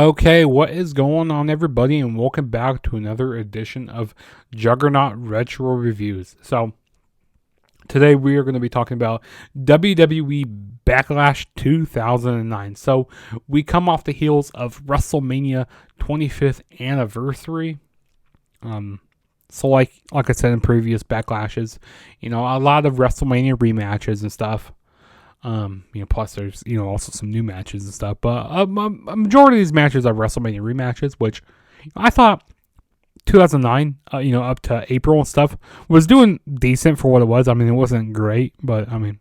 Okay, what is going on, everybody, and welcome back to another edition of Juggernaut Retro Reviews. So, today we are going to be talking about WWE Backlash 2009. So, we come off the heels of WrestleMania 25th anniversary. So like I said in previous Backlashes, a lot of WrestleMania rematches and stuff. Plus there's, also some new matches and stuff. But a majority of these matches are WrestleMania rematches, which I thought 2009, up to April and stuff, was doing decent for what it was. I mean, it wasn't great, but I mean,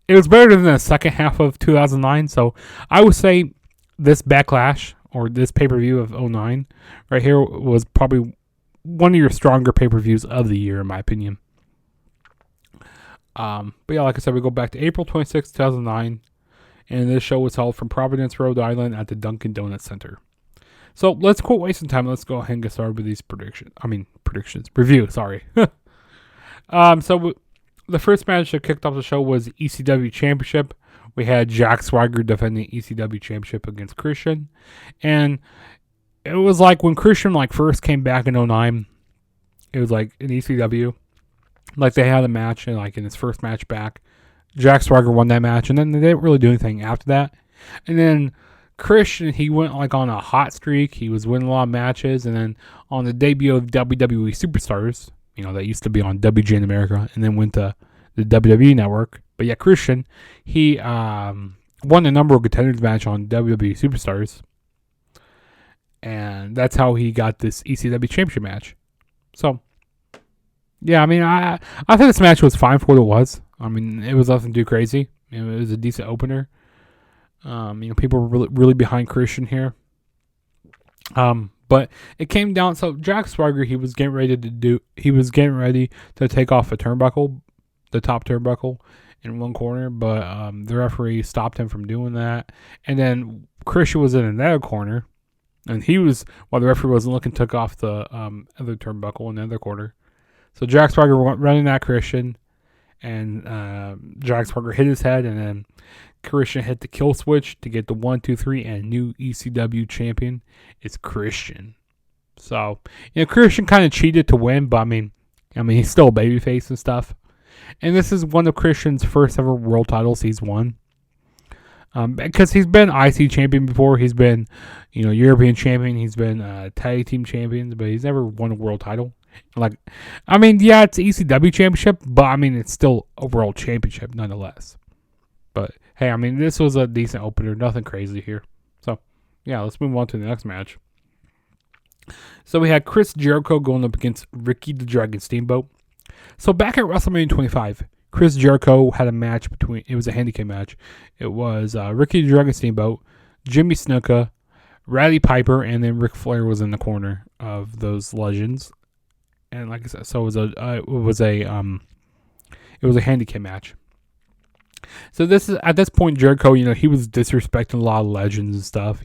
it was better than the second half of 2009. So I would say this Backlash, or this pay-per-view of 2009 right here, was probably one of your stronger pay-per-views of the year, in my opinion. But yeah, like I said, we go back to April 26, 2009, and this show was held from Providence, Rhode Island at the Dunkin Donuts Center. So let's quit wasting time. Let's go ahead and get started with these review, sorry. So the first match that kicked off the show was ECW Championship. We had Jack Swagger defending ECW Championship against Christian, and it was like when Christian first came back in 2009, it was like in ECW. They had a match, and in his first match back, Jack Swagger won that match, and then they didn't really do anything after that. And then Christian, he went on a hot streak. He was winning a lot of matches, and then on the debut of WWE Superstars, that used to be on WG in America, and then went to the WWE Network. But yeah, Christian, he won the number of contenders match on WWE Superstars, and that's how he got this ECW Championship match. So, yeah, I mean, I think this match was fine for what it was. I mean, it was nothing too crazy. It was a decent opener. People were really behind Christian here. But it came down. So Jack Swagger, he was getting ready to take off the top turnbuckle in one corner, but the referee stopped him from doing that. And then Christian was in another corner, and while the referee wasn't looking, took off the other turnbuckle in the other corner. So Jack Swagger running at Christian, and Jack Swagger hit his head, and then Christian hit the kill switch to get the 1, 2, 3, and new ECW champion. It's Christian. So, Christian kind of cheated to win, but I mean, he's still a babyface and stuff. And this is one of Christian's first ever world titles he's won. Because he's been IC champion before, he's been, European champion, he's been tag team champion, but he's never won a world title. It's ECW championship, but it's still a world championship nonetheless. But hey, this was a decent opener, nothing crazy here. So yeah, let's move on to the next match. So we had Chris Jericho going up against Ricky the Dragon Steamboat. So back at WrestleMania 25, Chris Jericho had a match it was a handicap match. It was Ricky the Dragon Steamboat, Jimmy Snuka, Roddy Piper, and then Ric Flair was in the corner of those legends. And like I said, so it was a handicap match. So at this point, Jericho, he was disrespecting a lot of legends and stuff.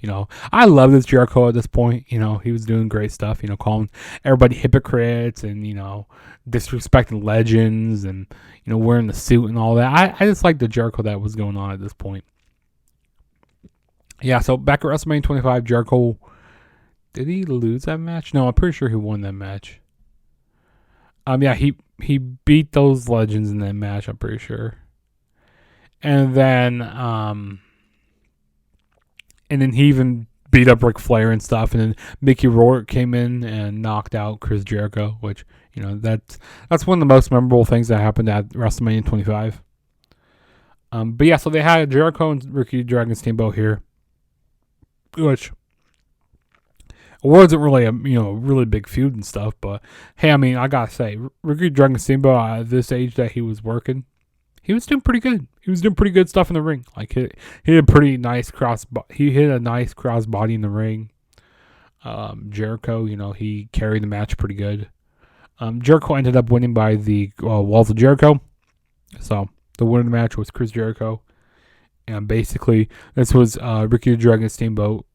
I love this Jericho at this point. He was doing great stuff. Calling everybody hypocrites and disrespecting legends and wearing the suit and all that. I just like the Jericho that was going on at this point. Yeah. So back at WrestleMania 25, Jericho, did he lose that match? No, I'm pretty sure he won that match. Yeah, he beat those legends in that match, I'm pretty sure. And then he even beat up Ric Flair and stuff. And then Mickey Rourke came in and knocked out Chris Jericho, which, that's one of the most memorable things that happened at WrestleMania 25. But yeah, so they had Jericho and Ricky Dragon Steamboat here, which wasn't really a really big feud and stuff, but hey, I gotta say, Ricky Dragon Steamboat at this age that he was working, he was doing pretty good. He was doing pretty good stuff in the ring. He hit a pretty nice he hit a nice cross body in the ring. Jericho, he carried the match pretty good. Jericho ended up winning by the Walls of Jericho. So the winner of the match was Chris Jericho, and basically this was Ricky the Dragon Steamboat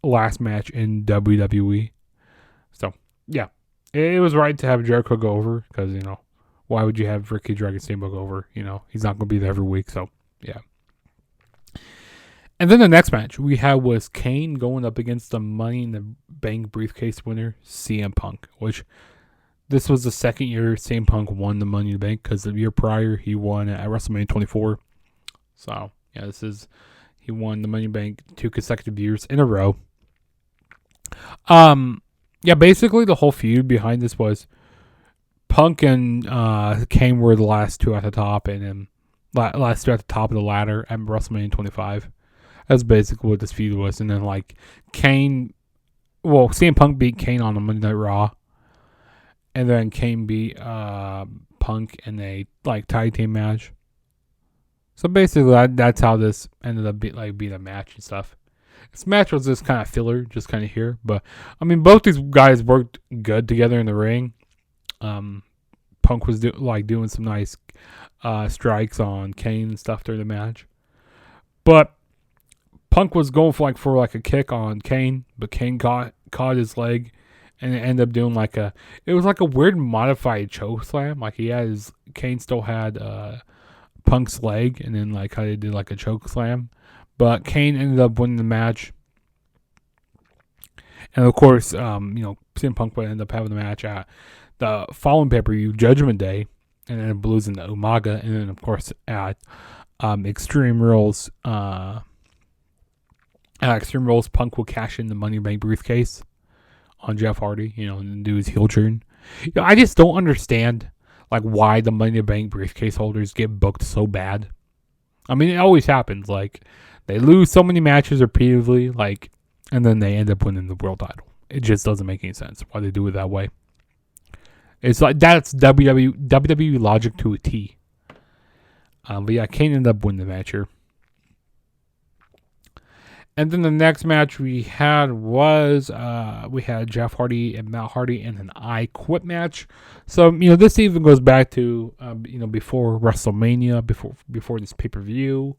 last match in WWE. So yeah, it was right to have Jericho go over, because why would you have Ricky Dragon Steamboat go over? He's not going to be there every week. So yeah. And then the next match we had was Kane going up against the Money in the Bank briefcase winner, CM Punk, which this was the second year CM Punk won the Money in the Bank, because the year prior he won at WrestleMania 24. So, yeah, he won the Money in the Bank 2 consecutive years in a row. Yeah, basically the whole feud behind this was Punk and Kane were the last two at the top, and then last two at the top of the ladder at WrestleMania 25. That's basically what this feud was. And then, like, CM Punk beat Kane on the Monday Night Raw. And then Kane beat Punk in a, like, tag team match. So basically, that's how this ended up being a match and stuff. This match was just kind of filler, just kind of here. But, I mean, both these guys worked good together in the ring. Punk was doing some nice strikes on Kane and stuff during the match. But Punk was going for a kick on Kane, but Kane caught his leg, and it ended up doing it was a weird modified choke slam. Like, Kane still had Punk's leg, and then how they did a choke slam. But Kane ended up winning the match. And of course, CM Punk would end up having the match at the following pay-per-view, Judgment Day, and then it blews into Umaga, and then of course at Extreme Rules, Punk will cash in the Money in the Bank briefcase on Jeff Hardy, and do his heel turn. I just don't understand why the Money in the Bank briefcase holders get booked so bad. I mean, it always happens. They lose so many matches repeatedly, and then they end up winning the world title. It just doesn't make any sense why they do it that way. It's that's WWE logic to a T. But yeah, Kane ended up winning the match here. And then the next match we had was we had Jeff Hardy and Matt Hardy in an I Quit match. So this even goes back to before WrestleMania, before this pay-per-view.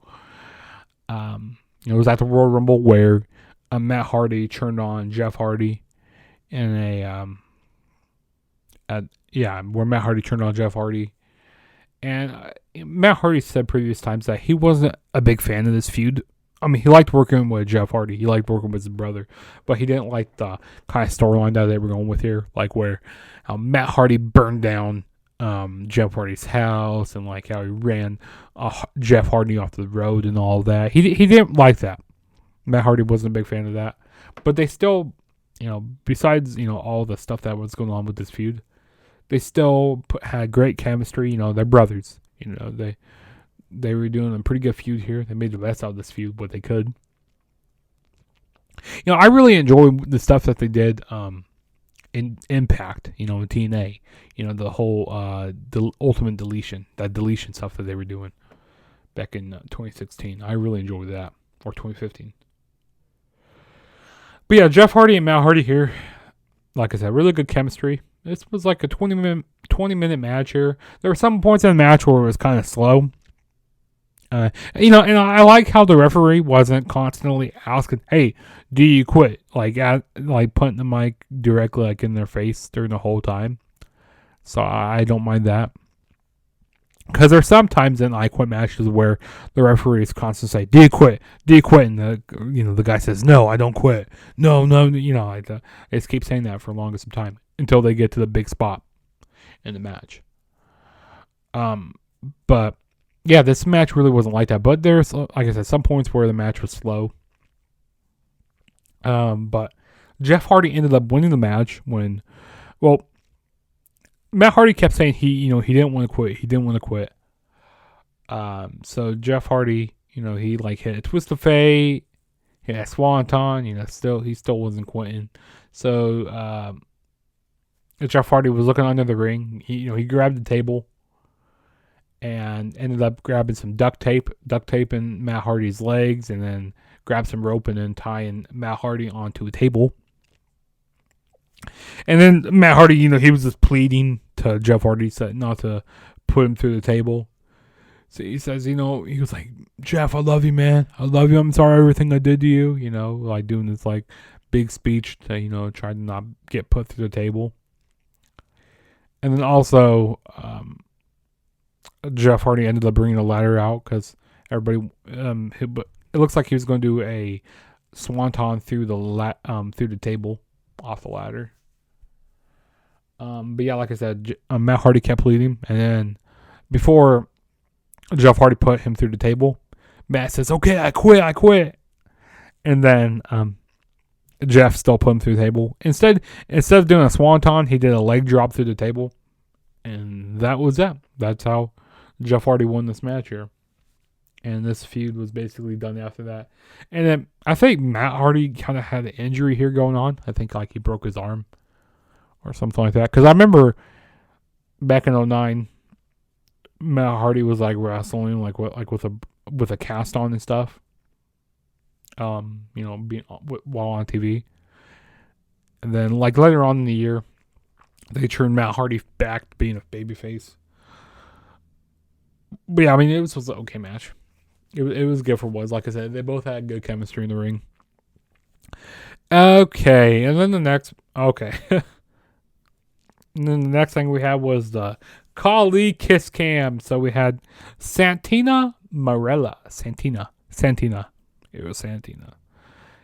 It was at the Royal Rumble where Matt Hardy turned on Jeff Hardy in where Matt Hardy turned on Jeff Hardy. And Matt Hardy said previous times that he wasn't a big fan of this feud. I mean, he liked working with Jeff Hardy. He liked working with his brother. But he didn't like the kind of storyline that they were going with here. Where Matt Hardy burned down Jeff Hardy's house, and how he ran Jeff Hardy off the road and all that. He didn't like that. Matt Hardy wasn't a big fan of that. But they still, besides, all the stuff that was going on with this feud, they still had great chemistry. They're brothers. They were doing a pretty good feud here. They made the best out of this feud, what they could. I really enjoy the stuff that they did in Impact, in TNA. The whole the Ultimate Deletion, that deletion stuff that they were doing back in 2016. I really enjoyed that, or 2015. But yeah, Jeff Hardy and Matt Hardy here, like I said, really good chemistry. This was a 20 minute match here. There were some points in the match where it was kind of slow. And I like how the referee wasn't constantly asking, "Hey, do you quit?" Putting the mic directly in their face during the whole time. So I don't mind that. Because there's sometimes in I Quit matches where the referee is constantly saying, "Do you quit? Do you quit?" And the guy says, "No, I don't quit. No." I just keep saying that for the longest of time until they get to the big spot in the match. But yeah, this match really wasn't like that. But there's, like I said, some points where the match was slow. But Jeff Hardy ended up winning the match when, Matt Hardy kept saying he didn't want to quit. He didn't want to quit. So Jeff Hardy, he hit a twist of fate, hit a swanton. He still wasn't quitting. So Jeff Hardy was looking under the ring. He grabbed the table and ended up grabbing some duct taping Matt Hardy's legs, and then grabbed some rope and then tying Matt Hardy onto a table. And then Matt Hardy, he was just pleading to Jeff Hardy, said not to put him through the table. So he says, he was like, "Jeff, I love you, man. I love you. I'm sorry everything I did to you." Doing this big speech to, try to not get put through the table. And then also, Jeff Hardy ended up bringing a ladder out because everybody, It looks like he was going to do a swanton through the table off the ladder. But yeah, like I said, Matt Hardy kept leading, and then before Jeff Hardy put him through the table, Matt says, "Okay, I quit," and then Jeff still put him through the table. Instead of doing a swanton, he did a leg drop through the table, and that was that. That's how Jeff Hardy won this match here. And this feud was basically done after that. And then I think Matt Hardy kind of had an injury here going on. I think like he broke his arm or something like that. Because I remember back in 2009, Matt Hardy was like wrestling like with a cast on and stuff. Being while on TV. And then like later on in the year, they turned Matt Hardy back to being a babyface. But yeah, I mean, it was an okay match. It was good for what it was. Like I said, they both had good chemistry in the ring. Okay, and then the next... Okay. And then the next thing we had was the Khali Kiss Cam. So we had Santina Marella. Santina. It was Santina.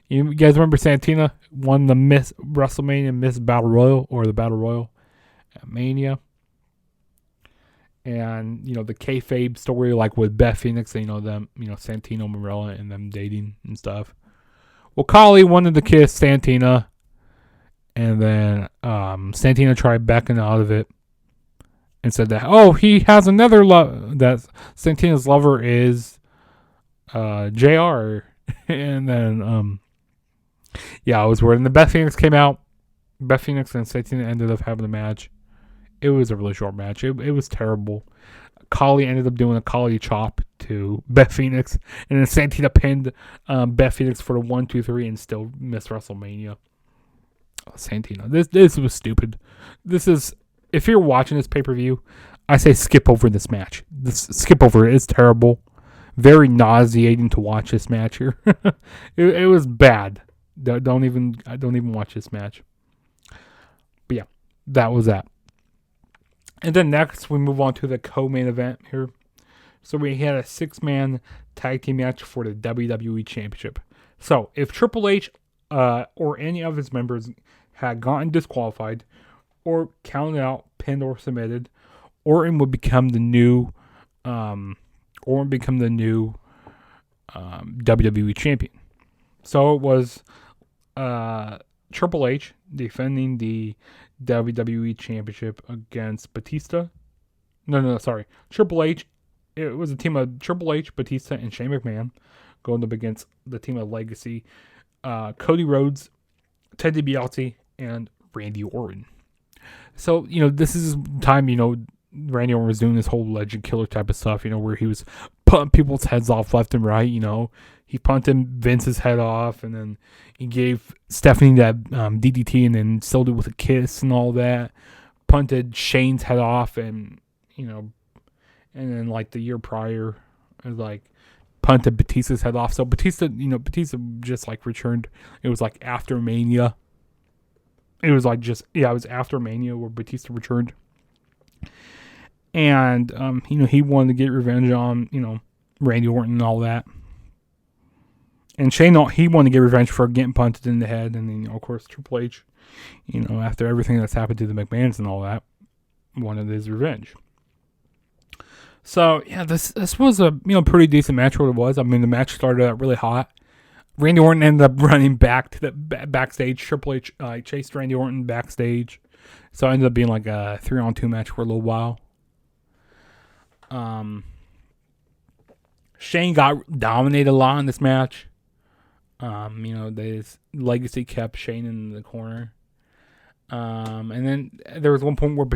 You guys remember Santina won the Miss WrestleMania Miss Battle Royal, or the Battle Royal at Mania. And, the kayfabe story, like with Beth Phoenix, them, Santino Marella and them dating and stuff. Well, Khali wanted to kiss Santina, and then Santina tried backing out of it and said that, he has another love, that Santina's lover is JR. And then, I was worried. And the Beth Phoenix came out. Beth Phoenix and Santina ended up having a match. It was a really short match. It was terrible. Khali ended up doing a Khali chop to Beth Phoenix, and then Santina pinned Beth Phoenix for the 1, 2, 3, and still missed WrestleMania. Santina, this was stupid. This is, if you're watching this pay-per-view, I say skip over this match. Skip over it. It's terrible. Very nauseating to watch this match here. It was bad. Don't even watch this match. But yeah, that was that. And then next, we move on to the co-main event here. So we had a 6-man tag team match for the WWE Championship. So if Triple H or any of his members had gotten disqualified or counted out, pinned, or submitted, Orton would become the new WWE champion. So it was Triple H defending the WWE Championship against Batista. Sorry. Triple H. It was a team of Triple H, Batista, and Shane McMahon going up against the team of Legacy, Cody Rhodes, Ted DiBiase, and Randy Orton. So, this is time, Randy Orton was doing this whole legend killer type of stuff, where he was putting people's heads off left and right, He punted Vince's head off, and then he gave Stephanie that DDT, and then sealed it with a kiss and all that. Punted Shane's head off, and and then like the year prior, like punted Batista's head off. So Batista just like returned. It was like after Mania. It was like it was after Mania where Batista returned, and he wanted to get revenge on Randy Orton and all that. And Shane, he wanted to get revenge for getting punted in the head. And then, of course, Triple H, after everything that's happened to the McMahons and all that, wanted his revenge. So, yeah, this was a, pretty decent match what it was. I mean, the match started out really hot. Randy Orton ended up running back to the backstage. Triple H chased Randy Orton backstage. So it ended up being like a 3-on-2 match for a little while. Shane got dominated a lot in this match. This Legacy kept Shane in the corner. And then there was one point where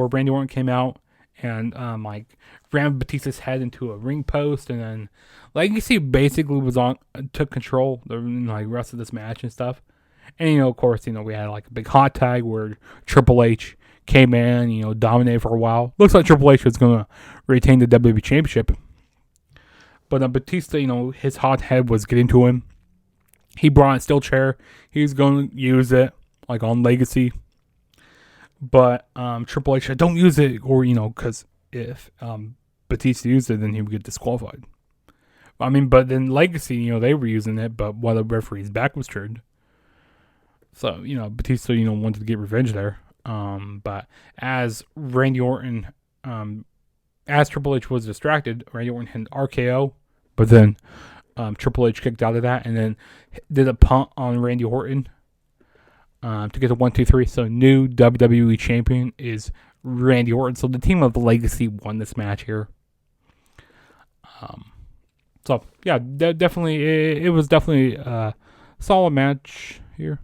Randy Orton came out and rammed Batista's head into a ring post, and then Legacy basically took control the rest of this match and stuff. And of course, we had like a big hot tag where Triple H came in, dominated for a while. Looks like Triple H was gonna retain the WWE Championship. But Batista, his hot head was getting to him. He brought a steel chair. He was going to use it, like on Legacy. But Triple H said, don't use it, or, because if Batista used it, then he would get disqualified. I mean, but then Legacy, you know, they were using it, but while the referee's back was turned. So, you know, Batista, you know, wanted to get revenge there. But as Randy Orton, as Triple H was distracted, Randy Orton had RKO, but then Triple H kicked out of that and then did a punt on Randy Orton to get the 1-2-3. So new WWE champion is Randy Orton. So the team of Legacy won this match here. So yeah, definitely it was definitely a solid match here.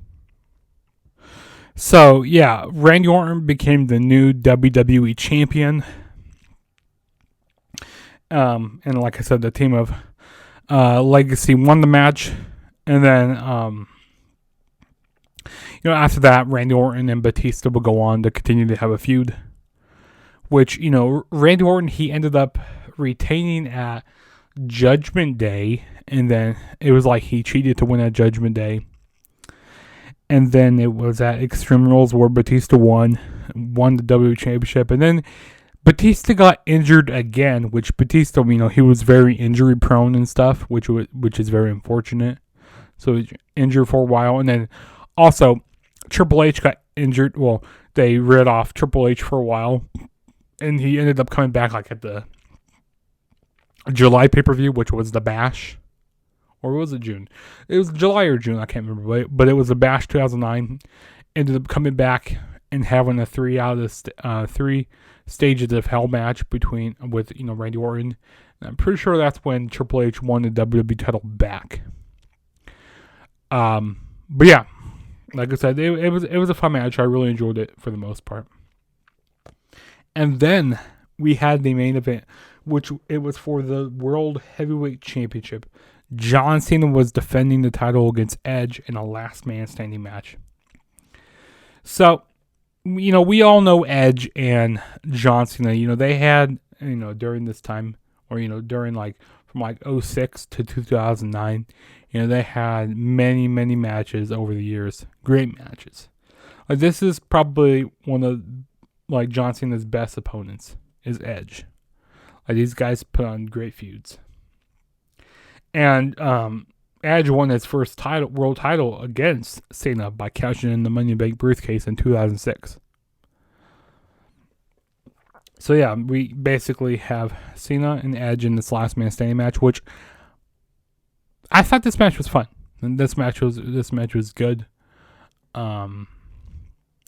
So yeah, Randy Orton became the new WWE champion. And like I said, the team of Legacy won the match, and then you know, after that, Randy Orton and Batista will go on to continue to have a feud. Which, you know, Randy Orton, he ended up retaining at Judgment Day, and then it was like he cheated to win at Judgment Day. And then it was at Extreme Rules where Batista won the WWE Championship, and then Batista got injured again, which Batista, you know, he was very injury prone and stuff, which is very unfortunate. So he was injured for a while, and then also Triple H got injured. Well, they rid off Triple H for a while, and he ended up coming back like at the July pay-per-view, which was the Bash. Or was it June? It was July or June, I can't remember. But it was the Bash 2009. Ended up coming back and having a 3 stages of hell match with you know, Randy Orton. And I'm pretty sure that's when Triple H won the WWE title back. But yeah, like I said, it was a fun match. I really enjoyed it for the most part. And then we had the main event, which it was for the World Heavyweight Championship. John Cena was defending the title against Edge in a last man standing match. So, you know, we all know Edge and John Cena. You know, they had, you know, during this time, or, you know, during from 2006 to 2009, you know, they had many, many matches over the years. Great matches. This is probably one of, John Cena's best opponents is Edge. These guys put on great feuds. And Edge won his first world title against Cena by cashing in the Money in the Bank briefcase in 2006. So yeah, we basically have Cena and Edge in this last man standing match, which I thought this match was fun. And this match was good. You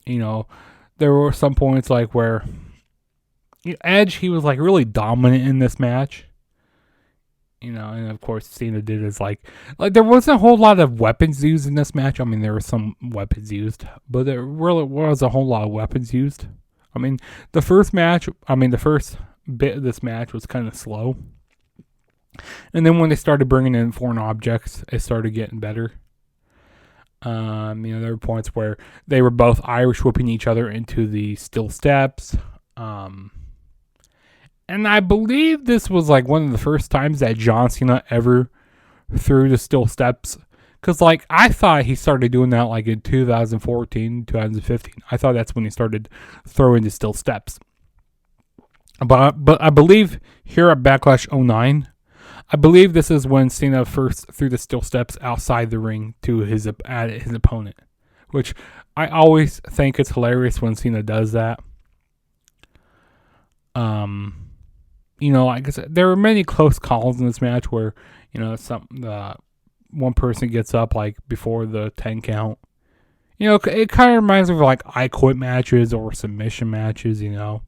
know, there were some points where Edge, he was really dominant in this match. You know, and of course Cena did his there wasn't a whole lot of weapons used in this match. I mean, there were some weapons used, but there really was a whole lot of weapons used. I mean, the first bit of this match was kind of slow. And then when they started bringing in foreign objects, it started getting better. You know, there were points where they were both Irish whipping each other into the steel steps. And I believe this was one of the first times that John Cena ever threw the steel steps. Because I thought he started doing that in 2014, 2015. I thought that's when he started throwing the steel steps. But I believe here at Backlash 09, I believe this is when Cena first threw the steel steps outside the ring to his opponent. Which I always think it's hilarious when Cena does that. You know, like I said, there were many close calls in this match where, you know, one person gets up before the 10 count. You know, it kind of reminds me of I Quit matches or submission matches, you know.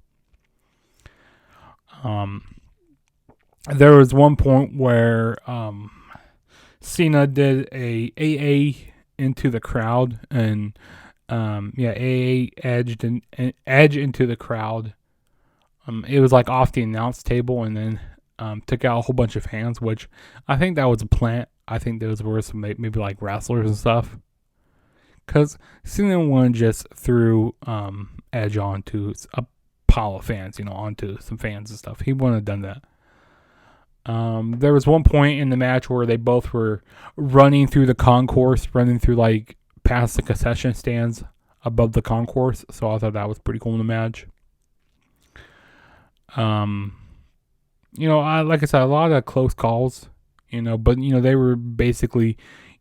There was one point where Cena did a AA into the crowd, and AA edged into the crowd. It was off the announce table, and then took out a whole bunch of hands, which I think that was a plant. I think those were some maybe wrestlers and stuff. Because Cena one just threw Edge onto a pile of fans, you know, onto some fans and stuff. He wouldn't have done that. There was one point in the match where they both were running through the concourse, running through past the concession stands above the concourse. So I thought that was pretty cool in the match. You know, like I said, a lot of close calls. But they were basically,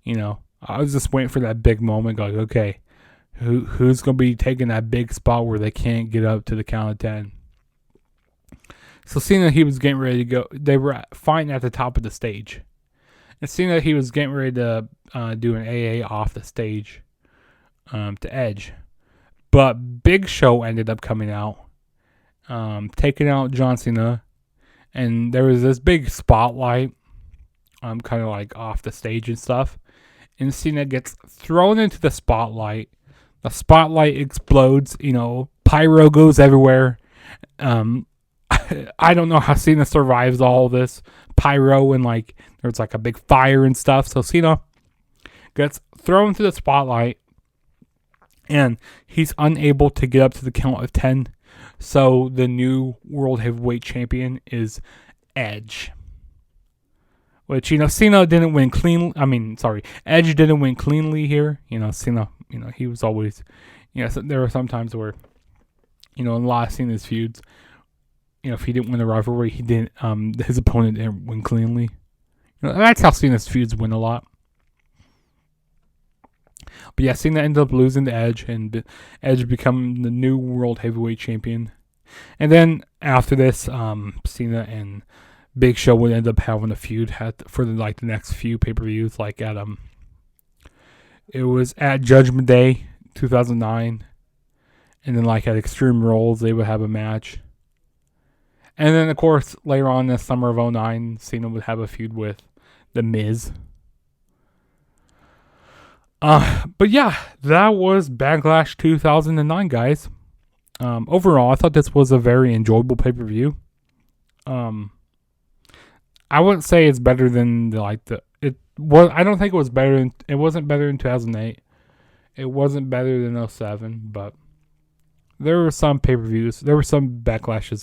I was just waiting for that big moment. Like, okay, who's gonna be taking that big spot where they can't get up to the count of 10? So Cena, he was getting ready to go. They were fighting at the top of the stage, and Cena, he was getting ready to do an AA off the stage to Edge, but Big Show ended up coming out, taking out John Cena, and there was this big spotlight, kind of like off the stage and stuff, and Cena gets thrown into the spotlight. The spotlight explodes. Pyro goes everywhere. I don't know how Cena survives all this pyro and there's a big fire and stuff. So Cena gets thrown into the spotlight and he's unable to get up to the count of 10. So the new World Heavyweight Champion is Edge. Which, Cena didn't win clean. Edge didn't win cleanly here. Cena, he was always, so there were some times where, in a lot of Cena's feuds, if he didn't win the rivalry, he didn't. His opponent didn't win cleanly. That's how Cena's feuds win a lot. But yeah, Cena ended up losing to Edge, and Edge become the new World Heavyweight Champion. And then after this, Cena and Big Show would end up having a feud for the next few pay-per-views. It was at Judgment Day 2009, and then at Extreme Rules they would have a match. And then, of course, later on in the summer of 2009, Cena would have a feud with The Miz. But yeah, that was Backlash 2009, guys. Overall, I thought this was a very enjoyable pay-per-view. I wouldn't say it's better than I don't think it was better it wasn't better than 2008. It wasn't better than 2007, but there were some pay-per-views. There were some backlashes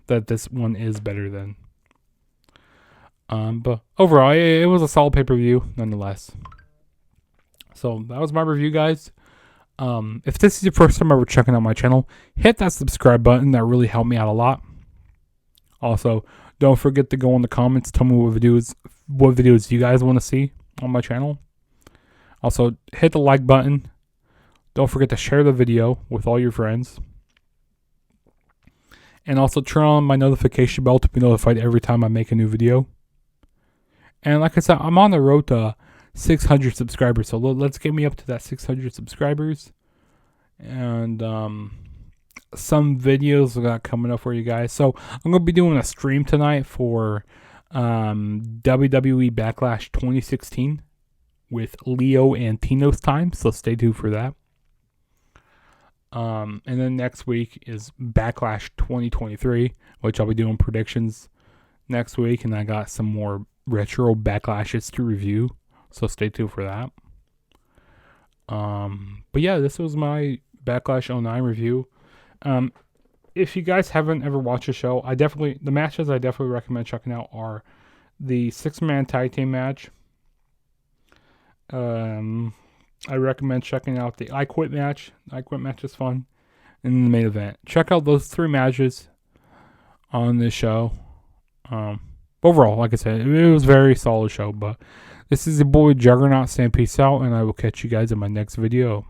that this one is better than. But overall, it was a solid pay-per-view nonetheless. So that was my review, guys. If this is your first time ever checking out my channel, hit that subscribe button. That really helped me out a lot. Also, don't forget to go in the comments. Tell me what videos you guys want to see on my channel. Also, hit the like button. Don't forget to share the video with all your friends. And also turn on my notification bell to be notified every time I make a new video. And like I said, I'm on the road to 600 subscribers. So let's get me up to that 600 subscribers. And some videos I got coming up for you guys. So I'm going to be doing a stream tonight for WWE Backlash 2016 with Leo and Tino's time. So stay tuned for that. And then next week is Backlash 2023, which I'll be doing predictions next week. And I got some more retro backlashes to review. So stay tuned for that. But yeah, this was my Backlash 09 review. If you guys haven't ever watched the show, the matches I definitely recommend checking out are the 6-man tag team match. I recommend checking out the I Quit match. I Quit match is fun. And the main event. Check out those 3 matches on this show. Overall, like I said, it was a very solid show. But this is your boy Juggernaut saying peace out, and I will catch you guys in my next video.